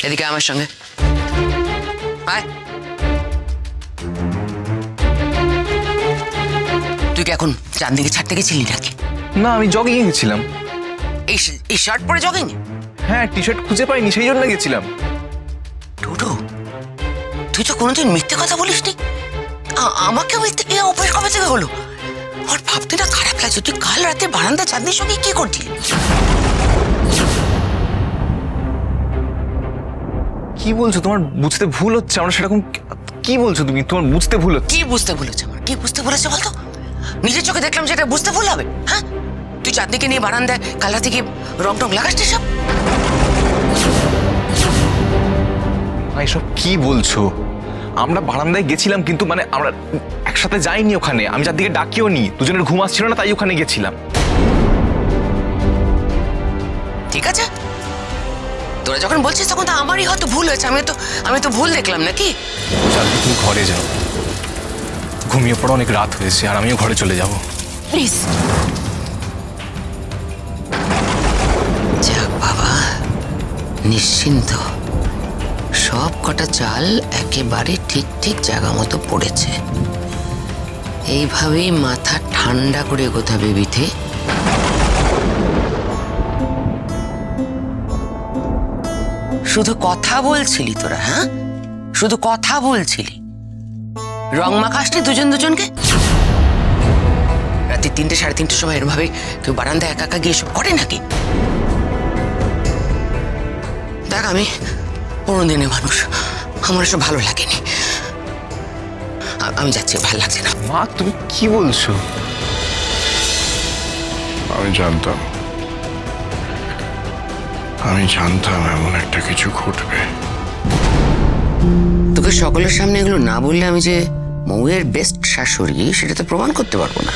এদিকে আমার সঙ্গে আয়। তুই কি এখন চাঁদনিকে ছাড়তে গেছিলি নাকি? না, আমি জগিং এ গেছিলাম। এই শার্ট পরে জগিং? হ্যাঁ, টি শার্ট খুঁজে পাইনি, সেই জন্য গেছিলাম। টুটু, তুই তো কোনোদিন মিথ্যে কথা বলিসনি। আমাকে মিথ্যে এ অভ্যাস কবে থেকে হলো? আর ভাবতে না খারাপ লাগছে, তুই কাল রাতে বারান্দা চাঁদনির সঙ্গে কি করছিলি? কি বলছো? তোমার বুঝতে ভুল হচ্ছে। আমরা সেরকম কি বলছো তুমি? তোমার বুঝতে ভুল হচ্ছে। কি বুঝতে ভুল হচ্ছে আমার? কি বুঝতে ভুল হচ্ছে বলতো? নিজের চোখে দেখলাম যেটা বুঝতে ভুল হবে? হ্যাঁ, তুই চাঁদনিকে নিয়ে বারান্দায় কাল রাতে গিয়ে রং টং লাগাসনি সব? এসব কি বলছো? আমরা বারান্দায় গেছিলাম, কিন্তু মানে আমরা একসাথে যাইনি ওখানে। আমি চাঁদনিকে ডাকিও নি, দুজনের ঘুম আসছিল না তাই ওখানে গেছিলাম। ঠিক আছে, তোরা যখন বলছিস তখন তো আমারই হয়তো ভুল হয়েছে। আমি তো ভুল দেখলাম নাকি? চাঁদনি, তুমি ঘরে যাও, ঘুমিয়ে পড়ো, অনেক রাত হয়েছে, আর আমিও ঘরে চলে যাব। প্লিজ। যাক বাবা, নিশ্চিন্ত, সব কটা চাল একেবারে ঠিক ঠিক জায়গা মতো পড়েছে। এইভাবেই মাথা ঠান্ডা করে এগোতে বিথে। শুধু কথা বলছিলি তোরা? হ্যাঁ, শুধু কথা বলছিলি? রং মাখাসনি দুজন দুজনকে? রাতে 3টে সাড়ে 3টের সময় এরভাবে কেউ বারান্দায় একা একা গিয়ে এসব করে নাকি? দেখ, আমি পুরোনো দিনের মানুষ, আমার এসব ভালো লাগেনি। আমি যাচ্ছি, ভালো লাগছে না। মা, তুমি কি বলছো? আমি জানতাম এমন একটা কিছু ঘটবে। তোকে সকলের সামনে এগুলো না বললে আমি যে মৌয়ের বেস্ট শাশুড়ি সেটা তো প্রমাণ করতে পারবো না।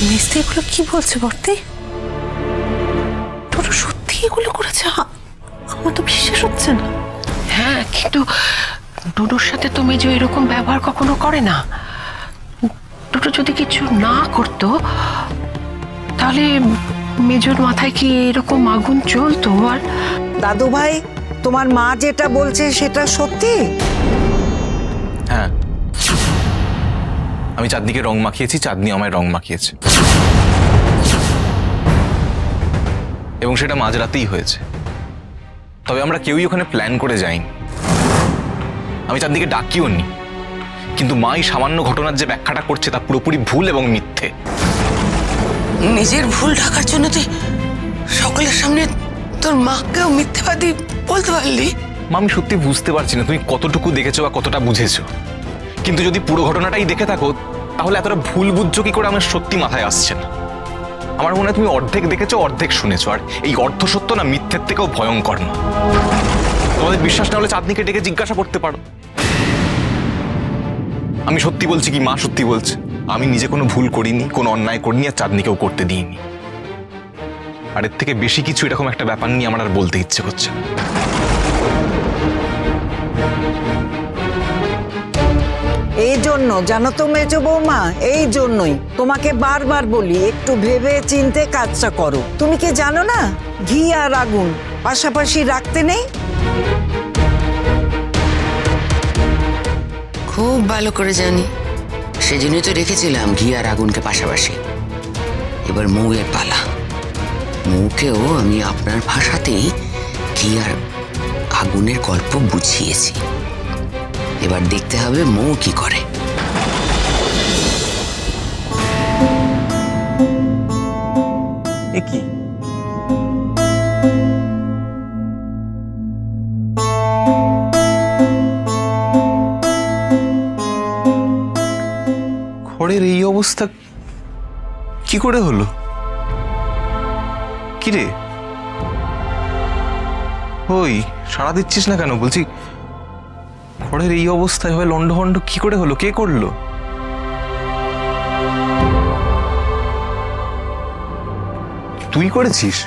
মিস্ত্রি এগুলো কি বলছে বর্তি? টোটো সত্যি এগুলো করেছে? আমার তো বিশ্বাস হচ্ছে না। হ্যাঁ, কিন্তু ডুডুর সাথে তো মেজো এরকম ব্যবহার কখনো করে না। ডুডু যদি কিছু না করতো তাহলে মেজোর মাথায় কি এরকম আগুন জ্বলতো? আর দাদু ভাই, তোমার মা যেটা বলছে সেটা সত্যি? হ্যাঁ, আমি চাঁদনিকে রং মাখিয়েছি, চাঁদনি আমায় রং মাখিয়েছে, এবং সেটা মাঝরাতেই হয়েছে। তবে আমরা কেউই ওখানে প্ল্যান করে যাইনি। আমি চাঁদনিকে ডাকিও নি, কিন্তু মা এই সামান্য ঘটনার যে ব্যাখ্যাটা করছে তা পুরোপুরি ভুল এবং মিথ্যে। নিজের ভুল ঢাকার জন্য তুই সকলের সামনে তোর মাকেও মিথ্যাবাদী বলতে পারলি? মা, আমি সত্যি বুঝতে পারছি না তুমি কতটুকু দেখেছো বা কতটা বুঝেছো, কিন্তু যদি পুরো ঘটনাটাই দেখে থাকো তাহলে এতটা ভুল বুঝছো কি করে আমার সত্যি মাথায় আসছে না। আমার মনে হয় তুমি অর্ধেক দেখেছো, অর্ধেক শুনেছো, আর এই অর্ধ সত্য না মিথ্যের থেকেও ভয়ঙ্কর না। তোমাদের বিশ্বাস না হলে চাঁদনিকে ডেকে জিজ্ঞাসা করতে পারো। আমি সত্যি বলছি কি মা সত্যি বলছে? আমি নিজে কোনো ভুল করিনি, কোনো অন্যায় করিনি, আর চাঁদনিকেও করতে দিইনি। আর এর থেকে বেশি কিছু এরকম একটা ব্যাপার নিয়ে আমার আর বলতে ইচ্ছে করছে না। এই জন্য জানো তো মেজো বৌমা, এই জন্যই তোমাকে বারবার বলি একটু ভেবে চিন্তে কাজটা করো। তুমি কি জানো না ঘি আর আগুন পাশাপাশি রাখতে নেই? খুব ভালো করে জানি, সেজন্যই তো রেখেছিলাম ঘি আর আগুনকে পাশাপাশি। এবার মৌয়ের পালা। মৌকেও আমি আপনার ভাষাতেই ঘি আর আগুনের গল্প বুঝিয়েছি। এবার দেখতে হবে মৌ কি করে। এ কি? ঘরের এই অবস্থা কি করে হলো? কিরে, ওই সাড়া দিচ্ছিস না কেন? বলছি ঘরের এই অবস্থায় হয় লন্ডভন্ড কি করে হলো? কে করলো? তুই করেছিস?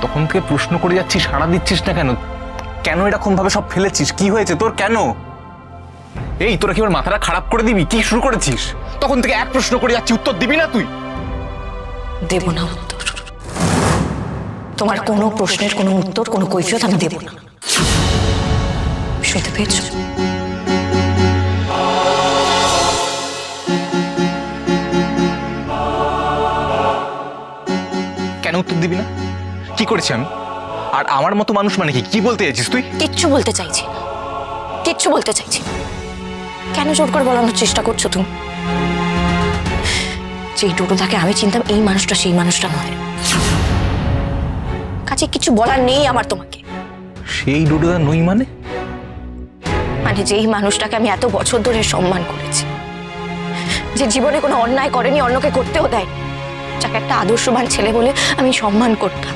তখন থেকে প্রশ্ন করে যাচ্ছিস, সাড়া দিচ্ছিস না কেন? কেন এরকম ভাবে সব ফেলেছিস? কি হয়েছে তোর? কেন? এই তোরা কি আমার মাথাটা খারাপ করে দিবি? কি শুরু করেছিস? তখন থেকে এক প্রশ্ন করে যাচ্ছি, উত্তর দিবি না তুই? দেব না উত্তর। তোমার কোনো প্রশ্নের কোনো উত্তর, কোনো কৈফিয়ত আমি দেব না। শুনতে পেয়েছো? কেন উত্তর দিবি না? কি করেছি আমি? আর আমার মতো মানুষ মানে কি? কি বলতে চাইছিস তুই? কিচ্ছু বলতে চাইছি না, কিচ্ছু বলতে চাইছি না। কেন জোর করে বলানোর চেষ্টা করছো তুমি? যেই ডোডোদাকে আমি চিনতাম, এই মানুষটা সেই মানুষটা নয়। কাছে কিছু বলার নেই আমার তোমাকে। সেই ডোডোদা নই মানে? মানে যেই মানুষটাকে আমি এত বছর ধরে সম্মান করেছি, যে জীবনে কোনো অন্যায় করেনি, অন্যকে করতেও দেয়, যাকে একটা আদর্শবান ছেলে বলে আমি সম্মান করতাম,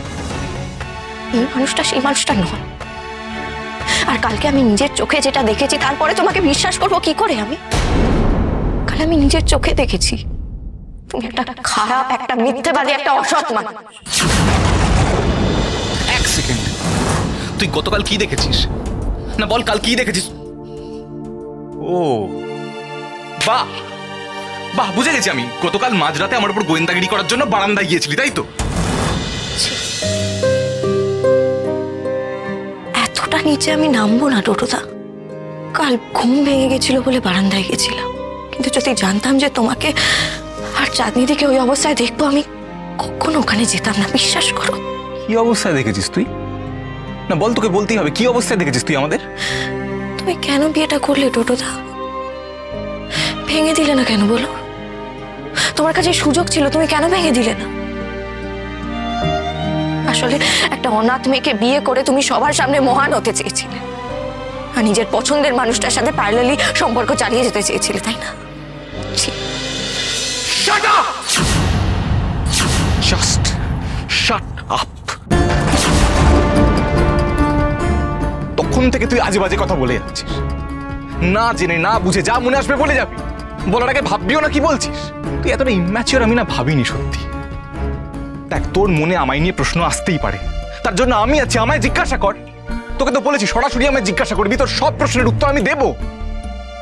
এই মানুষটা সেই মানুষটা নয়। আর কালকে আমি নিজের চোখে যেটা দেখেছি, তারপরে তোমাকে বিশ্বাস করবো কি করে? কাল আমি নিজের চোখে দেখেছি তুমি একটা খারাপ, একটা মিথ্যেবাদী, একটা অসৎ মানুষ। এক সেকেন্ড, তুই গতকাল কি দেখেছিস? না বল, কাল কি দেখেছিস? ও বাহ বাহ, বুঝে গেছি আমি। গতকাল মাঝরাতে আমার উপর গোয়েন্দাগিরি করার জন্য বারান্দায় গিয়েছিলি, তাই তো? এতটা নিচে আমি নামবো না ডোডোদা। কাল ঘুম ভেঙে গেছিল বলে বারান্দায় গেছিলাম, কিন্তু যদি জানতাম যে তোমাকে আর চাঁদনি দিকে ওই অবস্থায় দেখবো, আমি কখনো ওখানে যেতাম না, বিশ্বাস করো। কি অবস্থায় দেখেছিস তুই? না বল, তোকে বলতেই হবে, কি অবস্থায় দেখেছিস তুই আমাদের? তুমি কেন বিয়েটা করলে ডোডোদা? ভেঙে দিলে না কেন বলো? তোমার কাছে সুযোগ ছিল, তুমি কেন ভেঙে দিলে না? আসলে একটা অনাথ মেয়েকে বিয়ে করে তুমি সবার সামনে মহান হতে চেয়েছিলে, আর নিজের পছন্দের মানুষটার সাথে প্যারালালি সম্পর্ক চালিয়ে যেতে চেয়েছিলে, তাই না? Shut up! Just shut up! তখন থেকে তুই আজে বাজে কথা বলে যাচ্ছিস, না জেনে না বুঝে যা মনে আসবে বলে যাবি। বলার আগে ভাববিও না কি বলছিস। তুই এতটা ইম্যাচিওর আমি না ভাবিনি সত্যি। দেখ, তোর মনে আমায় নিয়ে প্রশ্ন আসতেই পারে, তার জন্য আমি আছি, আমায় জিজ্ঞাসা কর। তোকে তো বলেছি সরাসরি আমায় জিজ্ঞাসা করবি, তোর সব প্রশ্নের উত্তর আমি দেব।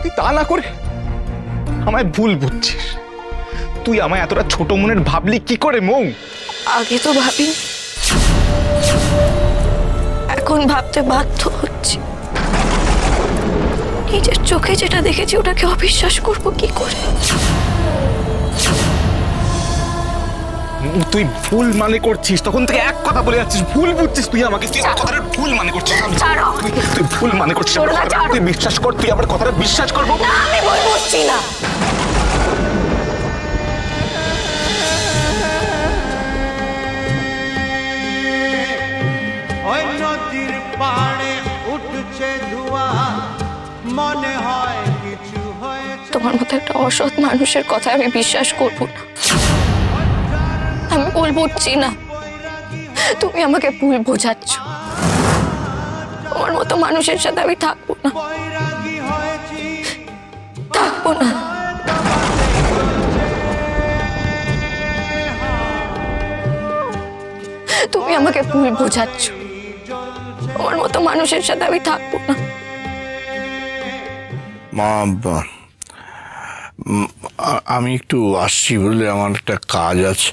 তুই তা না করে আমায় ভুল বুঝছিস। তুই আমায় এতটা ছোট মনের ভাবলি কি করে মৌ? আগে তো ভাবিনি, এখন ভাবতে বাধ্য হচ্ছি। নিজের চোখে যেটা দেখেছি ওটাকে অবিশ্বাস করব কি করে? তুই ভুল মানে করছিস, তখন থেকে এক কথা বলে যাচ্ছিস, ভুল বুঝছিস তুই আমাকে। তুই আমার কথাটা ভুল মানে করছিস, তুই ভুল মানে করছিস। তুই বিশ্বাস কর, তুই আমার কথাটা বিশ্বাস করবো। আমি ভুল বুঝছি না। নদীর পাড়ে উঠছে ধোঁয়া, মনে হয় কিছু হয়েছে। তোমার মতো একটা অসৎ মানুষের কথা আমি বিশ্বাস করব না। আমি ভুল বুঝছি না, তুমি আমাকে ভুল বোঝাচ্ছ। তোমার মতো মানুষের সাথে আমি থাকবো না, থাকবো না। তুমি আমাকে ভুল বোঝাচ্ছ, তোমার মতো মানুষের সাথে আমি থাকবো না। মা, আমি একটু আসছি, বলে আমার একটা কাজ আছে।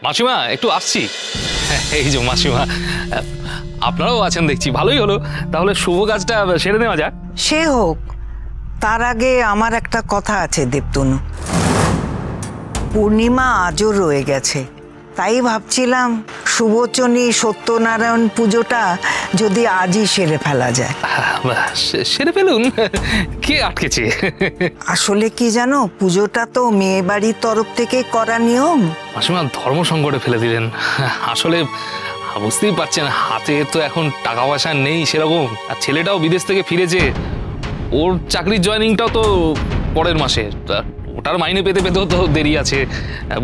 মাসিমা একটু আসছি। এই যে মাসিমা, আপনারাও আছেন দেখছি, ভালোই হলো। তাহলে শুভ কাজটা সেরে নেওয়া যাক। সে হোক, তার আগে আমার একটা কথা আছে দেবতনু। পূর্ণিমা আজও রয়ে গেছে, তাই ভাবছিলাম শুভচনী সত্যনারায়ণ পুজোটা যদি আজই সেরে ফেলা যায়। সেরে ফেলুন, কে আটকেছে? আসলে কি জানো, পুজোটা তো মেয়ে বাড়ির তরফ থেকে করা নিয়ম। মাসিমা ধর্ম সংকটে ফেলে দিলেন। আসলে বুঝতেই পারছেন, হাতে তো এখন টাকা পয়সা নেই সেরকম, আর ছেলেটাও বিদেশ থেকে ফিরেছে। ওর চাকরির জয়েনিংটাও তো পরের মাসে, ওটার মাইনে পেতে পেতেও তো দেরি আছে।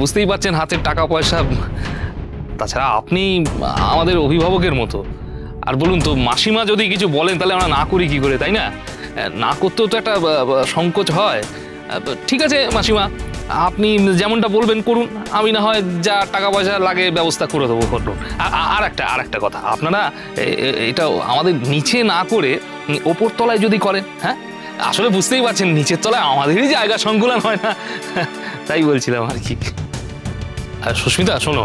বুঝতেই পারছেন হাতের টাকা পয়সা। তাছাড়া আপনি আমাদের অভিভাবকের মতো। আর বলুন তো, মাসিমা যদি কিছু বলেন তাহলে আমরা না করি কি করে, তাই না? না করতেও তো একটা সংকোচ হয়। ঠিক আছে মাসিমা, আপনি যেমনটা বলবেন করুন, আমি না হয় যা টাকা পয়সা লাগে ব্যবস্থা করে দেবো। করুন। আর একটা কথা, আপনারা এটা আমাদের নিচে না করে ওপর তলায় যদি করেন। হ্যাঁ, আসলে বুঝতেই পারছেন নিচের তলায় আমাদেরই জায়গা সংকুলন হয় না, তাই বলছিলাম আর কি। আর সুস্মিতা শোনো,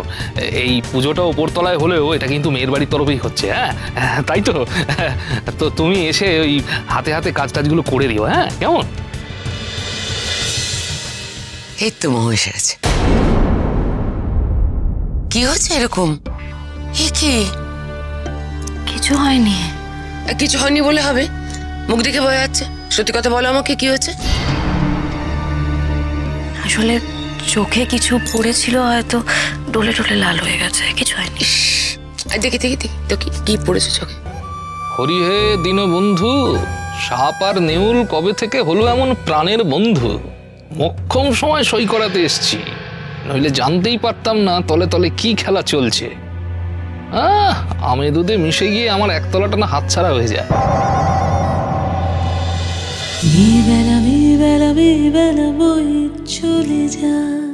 এই পুজোটা ওপরতলায় হলেও এটা কিন্তু মেয়ের বাড়ির তরফেই হচ্ছে, হ্যাঁ তাই তো? তো তুমি এসে ওই হাতে হাতে কাজ টাজগুলো করে দিও, হ্যাঁ কেমন? এই তো মৌ এসে গেছে। কি হচ্ছে এরকম? এ কি? কিছু হয়নি। কিছু হয়নি বলে হবে? মুখ দেখে বোঝা যাচ্ছে। সত্যি কথা বলো আমাকে, কি হচ্ছে? আসলে চোখে কিছু পড়েছিল, হয়তো ডলে ডলে লাল হয়ে গেছে, কিছু হয়নি। দেখি দেখি দেখি তো কি পড়েছে চোখে? হরি হে দীনবন্ধু, সাপ আর নেউল কবে থেকে হলো এমন প্রাণের বন্ধু? মক্ষম সময় সই করাতে এসছি, নইলে জানতেই পারতাম না তলে তলে কি খেলা চলছে। আমে দুধে মিশে গিয়ে আমার একতলাটা না হাতছাড়া হয়ে যায়। মেবেলা মেবেলা মেবেলা বই চলে যায়।